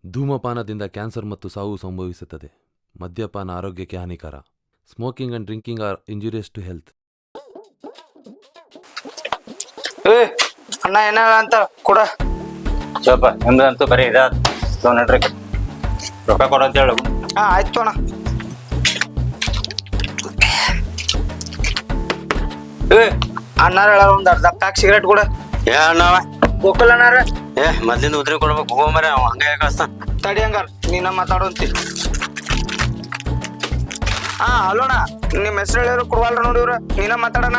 ಧೂಮಪಾನದಿಂದ cancer ಮತ್ತು ಸಾವು ಸಂಭವಿಸುತ್ತದೆ. ಮದ್ಯಪಾನ ಆರೋಗ್ಯಕ್ಕೆ ಹಾನಿಕರ. Smoking and drinking are injurious to health. ಅಣ್ಣ ಏನ ಅಂತ ಕೊಡ ಸ್ವಲ್ಪ ನಿಮ್ದಂತೂ ಬರೀ ನಡ್ರಿ ರೊಕ್ಕ ಕೊಡ ಅಂತ ಹೇಳು. ಆಯ್ತು ಅಣ್ಣ. ಅಣ್ಣಾರ ಒಂದ್ ಅರ್ಧ ಪ್ಯಾಕ್ ಸಿಗರೇಟ್ ಕೊಡ. ಅಣ್ಣವ ಗೋಕಲ್ ಅಣ್ಣಾರ ಮೊದ್ಲಿಂದ ಉದ್ರಿ ಕೊಡ್ಬೇಕು ಹೋಗೋ ಮರ ಅವ ಹಂಗ ಕಳಿಸ್ತಾನ. ತಡಿ ಹಂಗಾರ ನೀನ ಮಾತಾಡೋಂತಿ. ಹಲೋ ಅಣ್ಣ, ನಿಮ್ ಹೆಸರು ಹೇಳಿದ್ರು ಕೊಡ್ವಲ್ರ ನೋಡಿ ಇವ್ರ. ನೀನ ಮಾತಾಡಣ.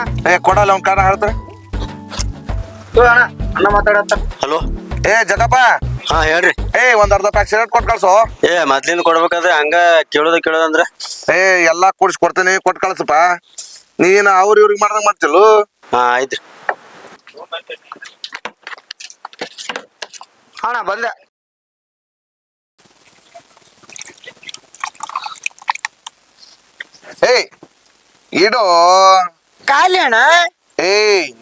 ಕೊಡಲ್ಲ ಅವ್ನ ಕಾರಣ ಹೇಳ್ತಾರೆ. ಅಣ್ಣ ಅಣ್ಣ ಮಾತಾಡತ್ತ. ಹಲೋ ಜಗಪ್ಪ. ಹೇಳ್ರಿ. ಒಂದ್ ಅರ್ಧ ಪ್ಯಾಕ್ ಸಿಗರೇಟ್ ಕೊಟ್ಟು ಕಳ್ಸೋ. ಮೊದ್ಲಿಂದ ಕೊಡ್ಬೇಕಾದ್ರೆ ಹಂಗ ಕೇಳೋದಂದ್ರ ಎಲ್ಲಾ ಕೂಡಿಸಿ ಕೊಡ್ತೀನಿ, ಕೊಟ್ಟು ಕಳ್ಸಪ್ಪ. ನೀನ್ ಇವ್ರಿಗೆ ಮಾಡ್ದಂಗ ಮಾಡ್ತಿಲ್ಲು. ಆಯ್ತ್ರಿ ಅಣ್ಣ ಬಂದೆ. ಇಡೋ ಖಾಲಿ ಅಣ್ಣ.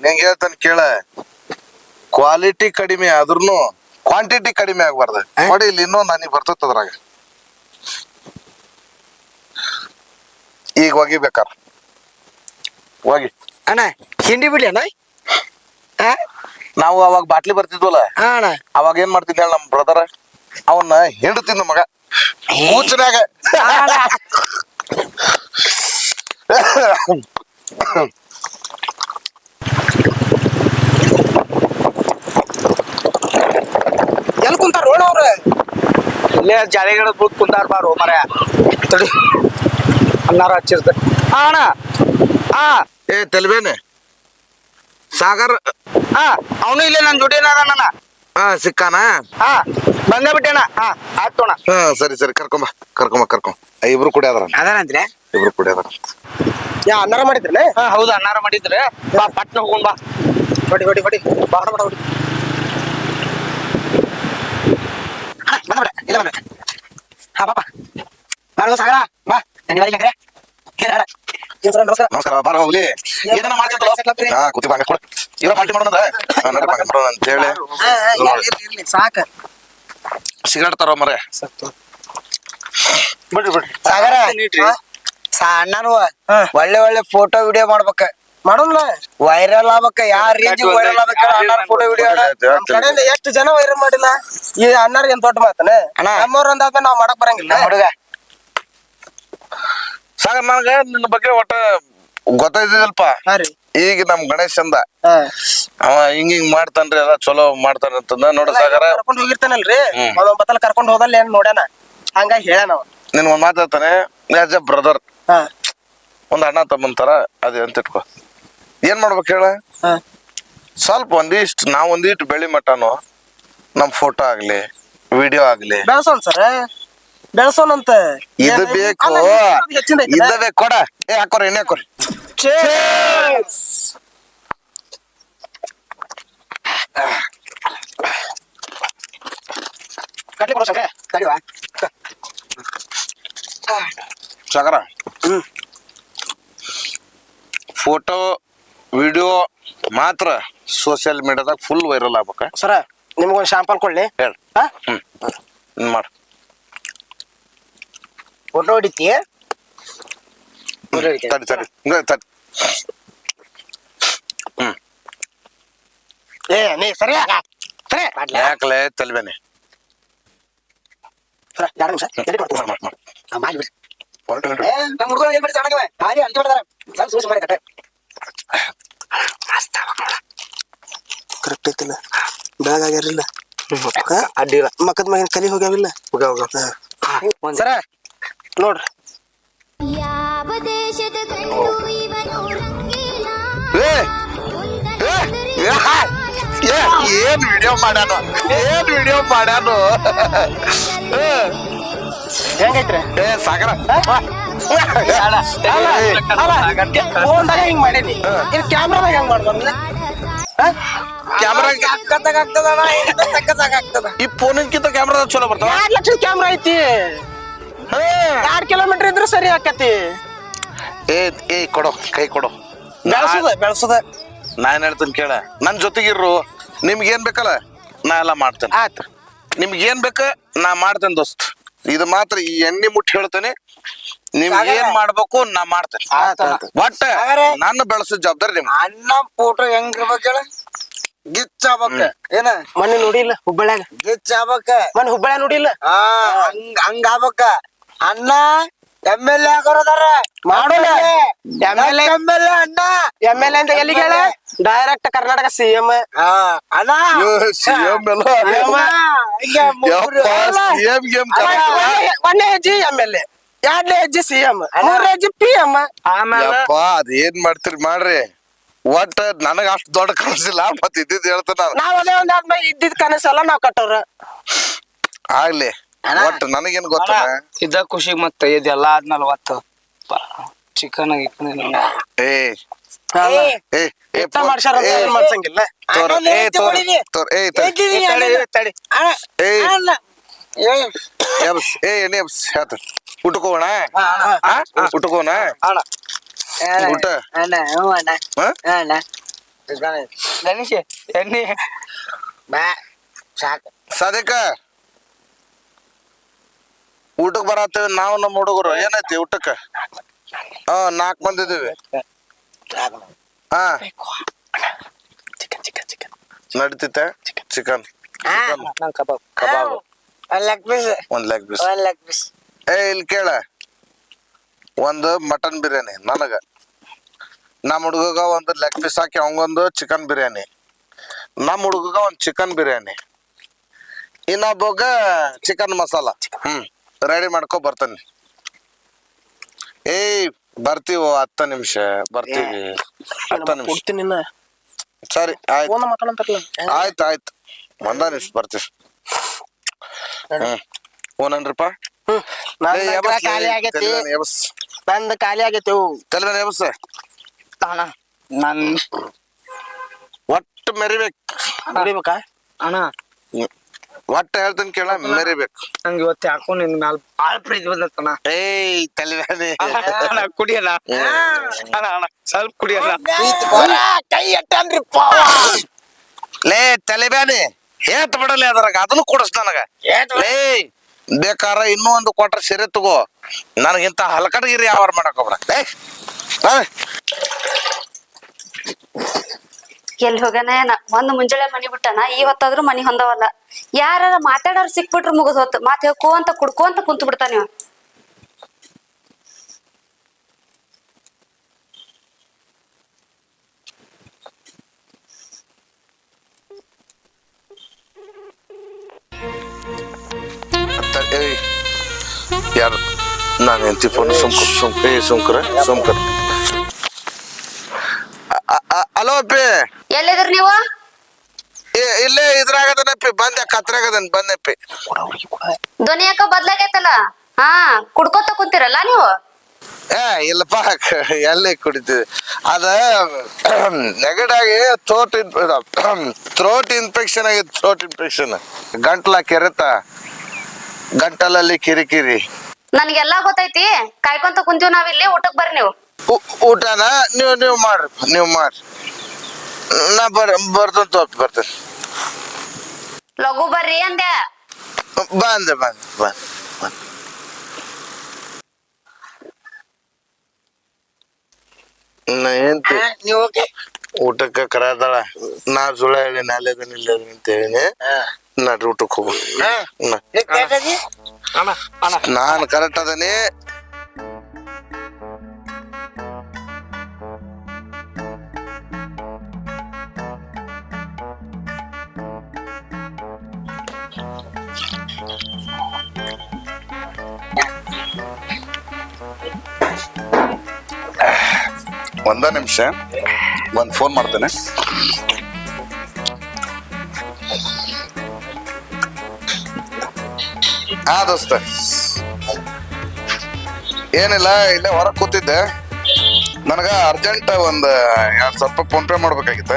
ನಂಗೆ ಹೇಳ್ತಾನೆ ಕೇಳ. ಕ್ವಾಲಿಟಿ ಕಡಿಮೆ ಆದ್ರೂ ಕ್ವಾಂಟಿಟಿ ಕಡಿಮೆ ಆಗ್ಬಾರ್ದು. ನೋಡಿ ಇಲ್ಲಿ ಇನ್ನೊಂದು ನನಗೆ ಬರ್ತದ ಅದ್ರಾಗ. ಈಗ ಒಗಿಬೇಕಾರ ಹೋಗಿ ಅಣ್ಣ ಹಿಂಡಿ ಬಿಡಿ ಅಣ್ಣ. ನಾವು ಅವಾಗ ಬಾಟ್ಲಿ ಬರ್ತಿದ್ವಲ್ಲ, ಅವಾಗ ಏನ್ ಮಾಡ್ತಿದ್ದೆ ನಮ್ ಬ್ರದರ್ ಅವನ್ನ ಹಿಂಡ್ತಿದ್ದ ಮಗ ಮೂಚನ್ಯಾಗ. ಎಲ್ಲಿ ಕುಂತಾರ ರೋಣ ಅವ್ರ? ಇಲ್ಲೇ ಜಾಲಿಗಳ ಬುಕ್ ಕುಂತಾರ ಬಾರು ಮರ. ತಡಿ ಅನ್ನಾರ ಹಚ್ಚಿರ್ತ. ಅಣ್ಣ ತೆಲ್ವೇನೆ ಸಾಗರ್ ಅವನು ಇಲ್ಲೇ ನನ್ ಜೊತೆ ಅಣ್ಣ. ಸಿಕ್ಕಾನ? ಬಂದ ಬಿಟ್ಟೇನ. ಆಯ್ತು ಅಣ್ಣ. ಸರಿ ಸರಿ ಕರ್ಕೊಂಬ. ಇಬ್ರು ಕುಡಿಯಾದ್ರ ಅದಾನಂದ್ರೆ ಇಬ್ರು ಕುಡಿಯಾದ್ರ. ಅನ್ನಾರ ಮಾಡಿದ್ರಲ್ಲ? ಹೌದು ಅನ್ನಾರ ಮಾಡಿದ್ರೆ. ಬಾ ಪಟ್ನ ಹೋಗೋಣ ಬಾ. ಹೊಡಿ ಬಾ ಹೊಡಿ. ಇಲ್ಲ ಬಂದ. ಪಾಪ ಬಾರ ಸಾಗರ ಬಾ. ನಮಸ್ಕಾರ. ಬಾರ ಹೋಗ್ಲಿ. ಏನ ಮಾಡ್ತಿದ್ದಲ್ಲ ಕೂತಿ ಬಾಂಗ ಕೊಡ. ಇರೋ ಪಾರ್ಟಿ ಮಾಡೋಣ ಅಂತ ಹೇಳಿ ಸಾಕ ಸಿಗರೇಟ್ ತರೋ ಮರೆ. ಬಿಡ್ರಿ ಸಾಗರ ಅಣ್ಣನು ಒಳ್ಳೆ ಫೋಟೋ ವಿಡಿಯೋ ಮಾಡ್ಬೇಕ. ಮಾಡೋಣ ವೈರಲ್ ಆಗ್ಬೇಕ. ಯಾರ ರೇಂಜ್ ವೈರಲ್ ಆಗ್ಬೇಕ ಅಣ್ಣಾರ ಫೋಟೋ ವಿಡಿಯೋ. ಕಡೆಯಿಂದ ಎಷ್ಟು ಜನ ವೈರಲ್ ಮಾಡಿಲ್ಲ. ಈ ಅಣ್ಣಾರ ಏನ್ ದೊಡ್ಡ ಮಾತನ ನಮ್ಮವ್ರ ಅಂದಾದ್ಮೇಲೆ ನಾವ್ ಮಾಡಕ್ ಬರಂಗಿಲ್ಲ ಹುಡುಗ. ಸಾಗರ್ ನನಗ ನಿನ್ನ ಬಗ್ಗೆ ಒಟ್ಟ ಗೊತ್ತಾಯ್ತಿದಲ್ಪ. ಈಗ ನಮ್ ಗಣೇಶ್ ಅಂದ ಅವ ಹಿಂಗ್ ಮಾಡ್ತಾನ್ರಿ, ಎಲ್ಲ ಚಲೋ ಮಾಡ್ತಾನ ಅಂತಂದ. ನೋಡ ಸಾಗರ ಕರ್ಕೊಂಡ್ ಹೋಗಿರ್ತಾನಲ್ರಿ, ಒಂದೊಂದ್ ಬತ್ತಲ್ ಕರ್ಕೊಂಡ್ ಹೋದಲ್ಲ ಏನ್ ನೋಡ್ಯಾನ. ಹಂಗಾಗಿ ಹೇಳಣ ನಿನ್ ಒಂದ್ ಮಾತಾಡ್ತಾನೆ. ಆಸ್ ಎ ಬ್ರದರ್, ಒಂದ್ ಅಣ್ಣ ತಮ್ಮಂತಾರ ಅದೇ ಅಂತ ಇಟ್ಕೋ. ಏನ್ ಮಾಡ್ಬೇಕು ಹೇಳ? ಸ್ವಲ್ಪ ನಾವ್ ಒಂದಿಷ್ಟು ಬೆಳಿ ಮಟ್ಟನು ನಮ್ ಫೋಟೋ ಆಗ್ಲಿ ವಿಡಿಯೋ ಆಗ್ಲಿ ಬೆಳ್ಸೋನ್ ಸರ್, ಬೆಳ್ಸೋನಂತ. ಇದು ಬೇಕು, ಇದ ಬೇಕು. ಕೊಡ ಹಾಕೋರಿ, ಎಣ್ಣೆ ಹಾಕೋರಿ. ಸಾಗರ ಫೋಟೋ ವಿಡಿಯೋ ಮಾತ್ರ ಸೋಷಿಯಲ್ ಮೀಡಿಯಾದಾಗ ಫುಲ್ ವೈರಲ್ ಆಗ್ಬೇಕ. ಸರ ನಿಮ್ಗೊಂದು ಶಾಂಪಲ್ ಕೊಡ್ಲಿ? ಹೇಳ. ಮಾಡ ಫೋಟೋ ಹೊಡಿತಿ. ನೀ ಸರಿ ಯಾಕಲೆ ತಲ್ಬೇನೆ. ಕರೆಕ್ಟ್ ಐತಿಲ್ಲ? ಬೆಳಗಾಗ್ಯಾರಿಲ್ಲ, ಅಡ್ಡಿಲ್ಲ. ಮಕ್ಕದ ಮಗನ ಕಲಿ ಹೋಗ್ಯಾವಿಲ್ಲ. ಸರ ನೋಡ್ರಿ. ಯಾವ ದೇಶದ ಗಂಡು ಇವನು ರಂಗೀಲ. ಏನ್ ವಿಡಿಯೋ ಮಾಡ್ಯಾನು ಹೆಂಗೈತ್ರಿ ಸಾಗರ? ಫೋನ್ದಾಗ ಹಿಂಗ್ ಮಾಡೀನಿ, ಇನ್ ಕ್ಯಾಮ್ರಾದಾಗ ಹೆಂಗ್ ಮಾಡ್ಬಾರ್ದು? ಕ್ಯಾಮ್ರಾ ಆಗ್ತದ. ಈ ಫೋನಿನ್ಕಿಂತ ಕ್ಯಾಮ್ರಾ ಚಲೋ ಬರ್ತಾವ. 2 ಲಕ್ಷದ ಕ್ಯಾಮ್ರಾ ಐತಿ. 2 ಕಿಲೋಮೀಟರ್ ಇದ್ರು ಸರಿ ಆಕತಿ. ಕೊಡು, ಕೈ ಕೊಡು. ಬೆಳ್ಸುದ ನಾನ್ ಹೇಳ್ತೀನಿ ಕೇಳ. ನನ್ ಜೊತೆಗಿರ್ರು, ನಿಮ್ಗೆ ಏನ್ ಬೇಕಲ್ಲ ನಾ ಎಲ್ಲ ಮಾಡ್ತೇನೆ. ಆಯ್ತು. ನಿಮ್ಗೆ ಏನ್ ಬೇಕ ನಾ ಮಾಡ್ತೇನೆ ದೋಸ್ತ್. ಇದು ಮಾತ್ರ ಈ ಎಣ್ಣೆ ಮುಟ್ಟಿ ಹೇಳ್ತೇನೆ, ನಿಮ್ಗೆ ಏನ್ ಮಾಡ್ಬೇಕು ನಾ ಮಾಡ್ತೇನೆ. ಒಟ್ಟ ನನ್ನ ಬೆಳೆಸೋ ಜವಾಬ್ದಾರಿ ನಿಮ್. ಅಣ್ಣ ಫೋಟೋ ಹೆಂಗಿರ್ಬೇಕ ಹೇಳ, ಗಿಚ್ ಆಗ್ಬೇಕ. ಏನ ಮನೆ ನೋಡಿಲ್ಲ ಹುಬ್ಬಳ್ಯಾಗ, ಗಿಚ್ ಆಗ್ಬೇಕ. ಮನೆ ಹುಬ್ಬಳ್ಯಾಗ ನೋಡಿಲ್ಲ. ಹಂಗ ಆಗ್ಬೇಕ. ಅಣ್ಣ MLA ಆಗೋರದಾರ ಮಾಡೋಣ. MLA ಅಣ್ಣ MLA ಅಂತ ಎಲ್ಲಿಗೆ ಹೇಳ, ಡೈರೆಕ್ಟ್ ಕರ್ನಾಟಕ CM. ಅಣ್ಣ CM ಎಲ್ಲ ಹಿಂಗೆ ಮುಗ್ರು. ಒಂದೇ ಹೆಜ್ಜೆ MLA, ಎರಡನೇ ಹೆಜ್ಜೆ CM, ಮೂರನೇ ಹೆಜ್ಜೆ PM. ಯಪ್ಪ ಅದ್ ಏನ್ ಮಾಡ್ತೀರಿ ಮಾಡ್ರಿ, ಒಟ್ಟ ನನಗ ಅಷ್ಟ್ ದೊಡ್ಡ ಕನಸಿಲ್ಲ, ಮತ್ ಇದ್ದಿದ್ ಹೇಳ್ತೇನೆ ನಾನು. ನಾವ್ ಅದೇ ಒಂದ್ ಆದ್ಮೇಲೆ ಇದ್ದಿದ್ ಕನಸಲ್ಲ ನಾವ್ ಕಟ್ಟೋರ. ಆಗ್ಲಿ ಒಟ್ಟ ನನಗೇನ್ ಗೊತ್ತ, ಇದ ಖುಷಿ ಮತ್ತೆ ಇದೆಲ್ಲಾ ಆದ್ಮೇಲೆ ಒತ್ತು ಚಿಕನ್ ಏ ಎಂತ ಮಾಡ್ಸ್ಯಾರ ಅಂತ ಏನ್ ಮಾಡ್ಸಂಗಿಲ್ಲ. ಉಟ್ಕೋಣ ಉಟ್ಕೋಣ ಊಟ ಅಣ್ಣ ಹ್ಞೂ ಅಣ್ಣ ಅಣ್ಣ ಗಣೇಶ ಎಣ್ಣೆ ಬಾ ಸಾಕು. ಸದ್ಯಕ್ಕ ಊಟಕ್ ಬರತ್ತೇವಿ ನಾವು ನಮ್ಮ ಹುಡುಗರು. ಏನೈತಿ ಊಟಕ್ಕ? 4 ಮಂದಿ ಇದೀವಿ. ಹಾ ನಡೀತೈತೆ. Chicken kebab kebab leg piece, ಒಂದ್ ಲೆಗ್ ಪೀಸ್. Leg piece. ಇಲ್ಲಿ ಕೇಳ, ಒಂದು ಮಟನ್ ಬಿರಿಯಾನಿ ನನಗ, ನಮ್ಮ ಹುಡುಗಗ ಒಂದು ಲೆಗ್ ಪೀಸ್ ಹಾಕಿ ಅವಂಗೊಂದು ಚಿಕನ್ ಬಿರಿಯಾನಿ, ನಮ್ಮ ಹುಡುಗಗ ಒಂದು ಚಿಕನ್ ಬಿರಿಯಾನಿ, ಇನ್ನೊಬ್ಬಗ ಚಿಕನ್ ಮಸಾಲ. ರೆಡಿ ಮಾಡ್ಕೊ ಬರ್ತೇನೆ. ಬರ್ತೀವ 10 ನಿಮಿಷ ಬರ್ತೀವಿ. 10 ನಿಮಿಷ ಕೊಡ್ತೀನಿ ನಿನ್ನ. ಸರಿ ಆಯ್ತು ಫೋನ್ ಮಾತಾಡಂತಾರಲ್ಲ. ಆಯ್ತು ಒಂದ ನಿಮಿಷ ಬರ್ತೀವಿ. ಫೋನನ್ರಿಪ್ಪ ನಂದ್ ಖಾಲಿ ಆಗೈತಿ, ನಂದ್ ಖಾಲಿ ಆಗೈತಿ. ತಲೆಮೇಲೆ ಎಬಸ್ ಅಣ್ಣ ನನ್ ಒಟ್ಟು ಮೆರಿಬೇಕು. ನೋಡಿಬೇಕಾ ಅಣ್ಣ, ಒಟ್ಟು ಹೇಳ್ತೀನಿ ಕೇಳ, ಮೆರಿಬೇಕು. ನಂಗೆ ಇವತ್ತು ಯಾಕೋ ನಿನ್ ಮ್ಯಾಲ ಬಾಳ ಪ್ರೀತಿ ಬಂದತ್ತಣ್ಣ. ತಲೆಮೇಲೆ ಅಣ್ಣ ಕುಡಿಯಲ್ಲ ಅಣ್ಣ ಸ್ವಲ್ಪ ಕುಡಿಯಲ್ಲ. ಕೈ ಎಟ್ಟನ್ರಿ ಲೇ ತಲೆಬ್ಯಾನಿ ಏತ್ ಬಿಡಲಿ ಅದ್ರಾಗ, ಅದನ್ನು ಕೊಡಿಸ್ ನನಗ. ಲೇ ಬೇಕಾರ ಇನ್ನೂ ಒಂದು ಕೊಟ್ರ ಸೀರೆ ತಗೋ, ನನಗಿಂತ ಹಲಕಡಗಿರಿ ಯಾವಾರ ಮಾಡಕ್ ಹೋಗ್ಬೇಡ. ಎಲ್ಲಿ ಹೋಗ್ಯಾನ ಏನ, ಒಂದ್ ಮುಂಜಾನೆ ಮನಿ ಬಿಟ್ಟಾನ, ಈ ಹೊತ್ತಾದ್ರೂ ಮನಿ ಹೊಂದವಲ್ಲ. ಯಾರ ಮಾತಾಡೋರು ಸಿಕ್ಬಿಟ್ರು ಮುಗಿದ್ ಹೊತ್ತು, ಮಾತ್ ಹೇಳ್ಕೊಂತ ಕುಡ್ಕೊಂತ ಕುಂತ ಬಿಡ್ತಾನ ಇವ. ಯಾರು ನಾನು ಎಂತಿ ಫೋನ್ ಸುಮ್ಕರ. ಹಲೋ ಅಪ್ಪಿ, ಎಲ್ಲಿದ್ರಿ ನೀವು? ಇಲ್ಲೇ ಇದ್ರಾಗದನಪ್ಪಿ, ಬಂದೆ ಕತ್ರಾಗದನ್ ಬಂದಪ್ಪಿ. ಧ್ವನಿ ಯಾಕ ಬದ್ಲಾಗೈತಲ್ಲ? ಹಾ ಕುಡ್ಕೋತ ಕುಂತಿರಲ್ಲ ನೀವು? ಇಲ್ಲಪ್ಪ, ಎಲ್ಲಿ ಕುಡಿತೀವಿ. ಅದ ನೆಗಡಾಗಿ ಥ್ರೋಟ್ ಇನ್ಫೆಕ್ಷನ್ ಆಗಿತ್ತು. ಥ್ರೋಟ್ ಇನ್ಫೆಕ್ಷನ್, ಗಂಟ್ಲ ಕೆರೆತ, ಗಂಟಲಲ್ಲಿ ಕಿರಿಕಿರಿ. ನನ್ಗೆಲ್ಲಾ ಗೊತ್ತೈತಿ, ಕಾಯ್ಕೊಂತ ಕುಂತೀವಿ ನಾವಿಲ್ಲಿ. ಊಟಕ್ ಬರ್ರಿ ನೀವು. ಊಟನ ನೀವು ಮಾಡ್ರಿ. ನಾ ಬರ್ತೇನೆ. ಲಘು ಬರ್ರಿ ಅಂದೆ. ಬಂದೆ. ನೀವು ಊಟಕ್ಕೆ ಕರೆದಾಳ, ನಾ ಸುಳ್ಳ ಹೇಳಿ ನಾಲೆದನಿಲ್ಲ ಅಂತ ಹೇಳಿನಿ. ನಡ್ರಿ ಊಟಕ್ಕೆ ಹೋಗು. ನಾನು ಕರೆಕ್ಟ್ ಅದನಿ. ಒಂದ ನಿಮಿಷ, ಒಂದ್ ಫೋನ್ ಮಾಡ್ತೇನೆ. ದೋಸ್ತ ಏನಿಲ್ಲ, ಇಲ್ಲೇ ಹೊರಗ್ ಕೂತಿದ್ದೆ. ನನಗ ಅರ್ಜೆಂಟ್ ಒಂದ್ 2,000 ರೂಪಾಯಿ ಫೋನ್ ಪೇ ಮಾಡ್ಬೇಕಾಗಿತ್ತ.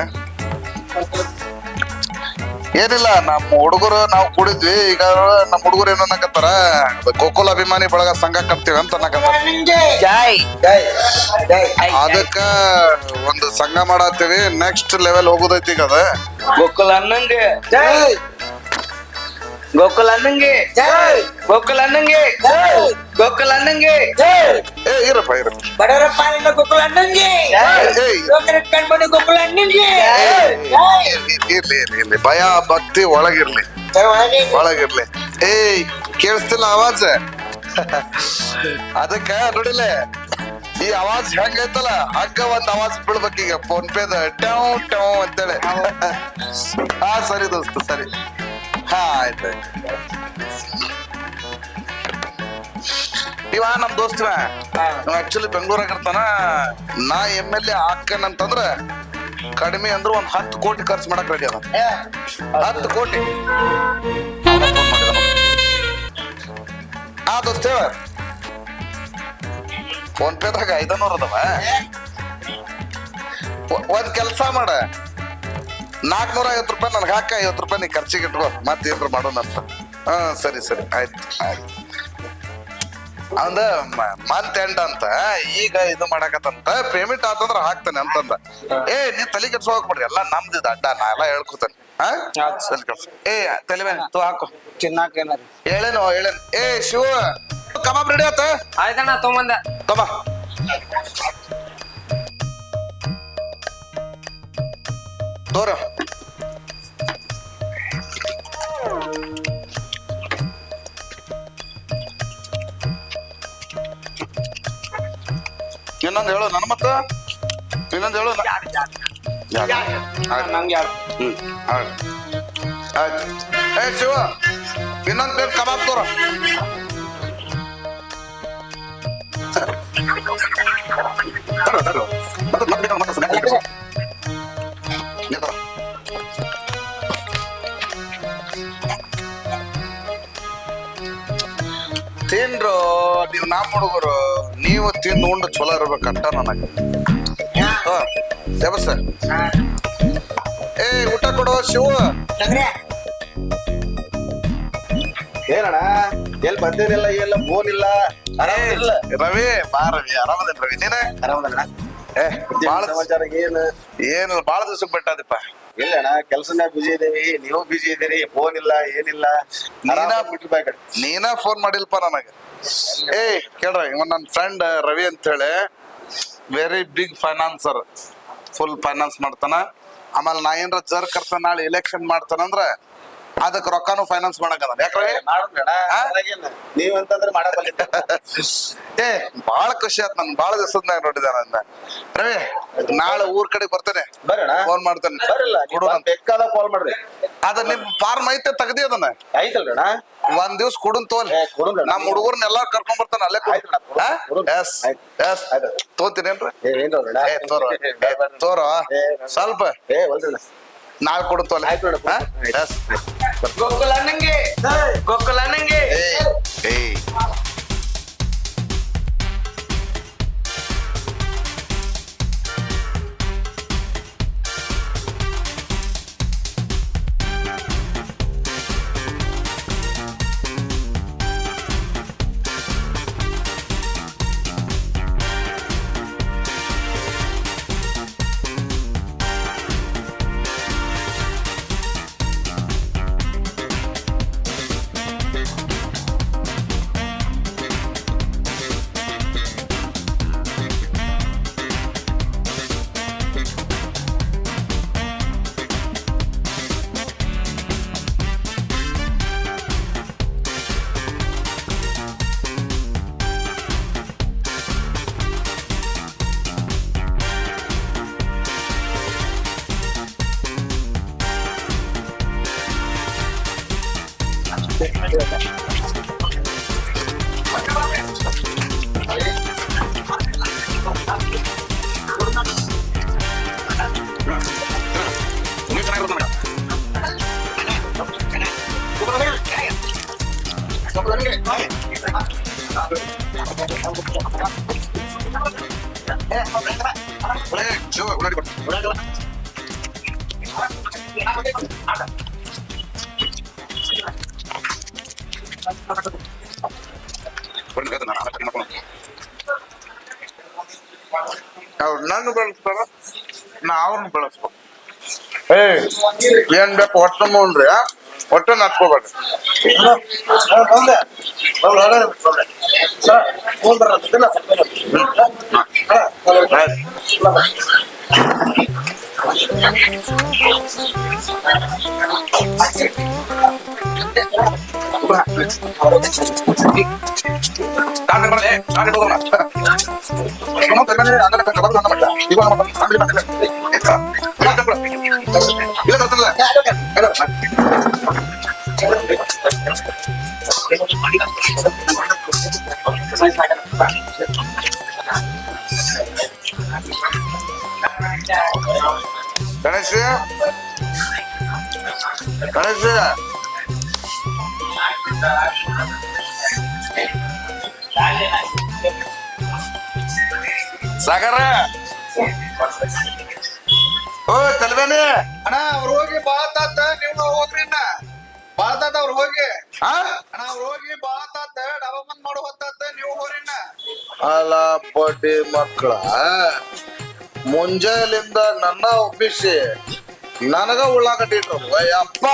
ಏನಿಲ್ಲ, ನಮ್ಮ ಹುಡುಗರು ನಾವು ಕೂಡಿದ್ವಿ. ಈಗ ನಮ್ಮ ಹುಡುಗರು ಏನ್ ಅನ್ನಕತ್ತಾರ, ಗೋಕುಲ ಅಭಿಮಾನಿ ಬಳಗ ಸಂಘ ಕಟ್ತೀವಿ ಅಂತ ಅನ್ನಕತ್ತಾರ. ಅದಕ್ಕ ಒಂದು ಸಂಘ ಮಾಡತ್ತೀವಿ. ನೆಕ್ಸ್ಟ್ ಲೆವೆಲ್ ಹೋಗುದೈತಿ ಈಗ. ಅದ ಗೋಕುಲ ಅನ್ನಂಗೆ ಗೋಕುಲ ಅನ್ನಂಗೆ ಗೋಕುಲ ಅನ್ನಂಗೆ ಗೋಕುಲ ಅನ್ನಂಗೆ ಏ ಇರಪ್ಪ ಇರ ಬಡವರ ಪಾಲಿನ ಗೋಕುಲ ಅಣ್ಣಂಗೆ ಕಣ್ಮಣಿ ಗೋಕುಲ ಅಣ್ಣಂಗೆ ಇರ್ಲಿ ಇರ್ಲಿ ಭಯ ಭಕ್ತಿ ಒಳಗಿರ್ಲಿ ಒಳಗಿರ್ಲಿ ಏಯ್ ಕೇಳಿಸ್ತಿಲ್ಲ ಆವಾಜ್ ಅದಕ್ಕ ನೋಡಿಲ್ಲ ಈ ಆವಾಜ್ ಹೆಂಗೈತಲ್ಲ ಹಗ್ಗ ಒಂದ್ ಆವಾಜ್ ಬೀಳ್ಬೇಕೀಗ ಫೋನ್ ಪೇದ ಟ್ಯಾವ್ ಟ್ಯಾವ್ ಅಂತೇಳಿ ಹಾ ಸರಿ ದೋಸ್ತ ಸರಿ ಹಾ ಆಯ್ತು ಇವ ನಮ್ ದೋಸ್ತಿವ ಆಕ್ಚುಲಿ ಬೆಂಗಳೂರಾಗ ಇರ್ತಾನ ನಾ MLA ಹಾಕನಂತಂದ್ರ ಕಡಿಮೆ ಅಂದ್ರ ಒಂದ್ 10 ಕೋಟಿ ಖರ್ಚು ಮಾಡಕ್ ರೆಡಿ ಅದ 10 ಕೋಟಿ ಆ ದೋಸ್ತೇವ ಫೋನ್ ಪೇದಾಗ 500 ಅದಾವ ಒಂದ್ ಕೆಲ್ಸ ಮಾಡ 450 ರೂಪಾಯಿ ನನ್ಗೆ ಹಾಕ 50 ರೂಪಾಯಿ ನೀ ಖರ್ಚಿಗೆ ಇಟ್ಕೋ ಮತ್ತೇನ್ರ ಮಾಡೋಣ ಅಂತ ಹಾ ಸರಿ ಸರಿ ಆಯ್ತು ಆಯ್ತು ಅವಂದ ಮಂತ್ ಎಂಡ್ ಅಂತ ಈಗ ಇದು ಮಾಡಕತ್ತಂತ ಪೇಮೆಂಟ್ ಆತಂದ್ರ ಹಾಕ್ತಾನೆ ಅಂತಂದ ಏ ನೀ ತಲೆ ಕೆಡ್ಸೋ ಹೋಗ್ಬಿಡ್ರಿ ಎಲ್ಲ ನಮ್ದಿದ ಅಡ್ಡ ನಾ ಎಲ್ಲ ಹೇಳ್ಕೊತಾನೆ ತಲೆ ಕೆಡ್ಸ ಏ ತಲೆ ಮೇಲೆ ತೂ ಹಾಕು ತಿನ್ನಾಕ ಏನಾರ ಹೇಳೇನು ಏ ಶಿವ ಕಬಾಬ್ ರೆಡಿ ಆತ ಆಯ್ತಣ್ಣ ತೊಗೊಂಬಂದ ಕಬಾ ತೋರ ಇನ್ನೊಂದು ಹೇಳು ನನ್ನ ಮತ್ತ ಇನ್ನೊಂದು ಹೇಳು ನಂಗೆ ಯಾರು ಆಯ್ತು ಏ ಶಿವ ಇನ್ನೊಂದು ಪ್ಲೇಟ್ ಕಬಾಬ್ ತೋರ ತಿನ್ರು ನೀವು ನಮ್ಮ ಹುಡುಗರು ನೀವು ತಿಂದು ಉಂಡು ಚಲೋ ಇರ್ಬೇಕಂಟ ನನಗೆ ದೇವಸ ಏ ಊಟ ಕೊಡು ಶಿವ ಏನಣ್ಣ ಎಲ್ಲಿ ಬಂದೇನಿಲ್ಲ ಎಲ್ಲ ಫೋನ್ ಇಲ್ಲ ಆರಾಮಿಲ್ಲ ರವಿ ಬಾ ರವಿ ಆರಾಮದೇನ್ ರವಿ ನೀನ ಆರಾಮದಣ್ಣ ಏ ಬಾಳ ಸಮಾಚಾರ ಏನು ಬಾಳ ದಿವ್ಸಕ್ಕೆ ಬಿಟ್ಟದಿಪ್ಪ ಇಲ್ಲಣ್ಣ ಕೆಲ್ಸನ್ಯಾಗ ಬಿಜಿ ಇದೀವಿ ನೀವು ಬಿಜಿ ಇದೀರಿ ಫೋನ್ ಇಲ್ಲ ಏನಿಲ್ಲ ನೀನ ಫೋನ್ ಮಾಡಿಲ್ಪ ನನಗ ಏ ಕೇಳ್ರಿ ಇವ ನನ್ನ ಫ್ರೆಂಡ್ ರವಿ ಅಂತ ಹೇಳಿ very big financier full finance ಮಾಡ್ತಾನ ಆಮೇಲೆ ನಾ ಏನ್ರ ಜರ್ ಕರ್ತ ನಾಳೆ ಎಲೆಕ್ಷನ್ ಮಾಡ್ತಾನಂದ್ರ ಅದಕ್ಕೆ ರೊಕ್ಕಾನು ಫೈನಾನ್ಸ್ ಮಾಡಕದ ಯಾಕ್ರಿ ನೀವಂತಂದ್ರೆ ಮಾಡಬಲ್ಲ ಏ ಬಾಳ ಖುಷಿ ಆಯ್ತು ನನ್ ಬಾಳ ದಿವಸದ್ನಾಗ ನೋಡಿದ ನನ್ನ ರವಿ ನಾಳೆ ಊರ್ ಕಡೆ ಬರ್ತೇನೆ ಬರೋಣ ಫೋನ್ ಮಾಡ್ತೇನೆ ಬೇಕಾದ ಕಾಲ್ ಮಾಡ್ರಿ ಅದ ನಿಮ್ ಫಾರ್ಮ್ ಐತೆ ತೆಗ್ದಿ ಅದನ್ನ ಐತಲ್ರಣ ಒಂದ್ ದಿವ್ಸ ಕೊಡುನ್ ತೋಲ್ ನಮ್ ಹುಡುಗರ್ನೆಲ್ಲ ಕರ್ಕೊಂಡ್ ಬರ್ತಾನ ಅಲ್ಲೇ ತೋತೀನೇನ್ರಿ ತೋರ ಸ್ವಲ್ಪ ನಾಳೆ ಕೊಡು ತೋಲ್ ಗೋಕುಲ ಅನ್ನಂಗೆ ಗೋಕುಲ ಅನ್ನಂಗೆ ಏಯ್ ನಾನು ಬೆಳೆಸ್ತಾರ ನಾ ಅವ್ರನ್ನ ಬೆಳೆಸ್ಬೇಕು ಏನ್ ಬೇಕು ಒಟ್ಟು ನೋಡ್ರಿ ಒಟ್ಟು ನಾಚ್ಕೋಬೇಡ್ರಿ ಗಣೇಶ ಗಣೇಶ ಸಾಗರ ಓ ತಲ್ವೇನೆ ಅಣ್ಣ ಅವ್ರು ಹೋಗಿ ಬಾಳತಾತ ನೀವು ಹೋಗ್ರಿ ಅಣ್ಣ ಬಾಳತಾತ ಅವ್ರು ಹೋಗಿ ಅಣ್ಣ ಅವ್ರು ಹೋಗಿ ಬಾಳತಾತ ಡಬಲ್ ಬಂದ್ ಮಾಡೋ ಹೊತ್ತಾತ ನೀವು ಹೋಗ್ರಿ ಅಣ್ಣ ಅಲ್ಲ ಬಡ್ಡಿ ಮಕ್ಕಳ ಮುಂಜಾನೆಯಿಂದ ನನ್ನ ಒಪ್ಪಿಸಿ ನನಗ ಉಳ್ಳಾಗಡ್ಡಿ ಇಟ್ರು ಅಯ್ಯಪ್ಪ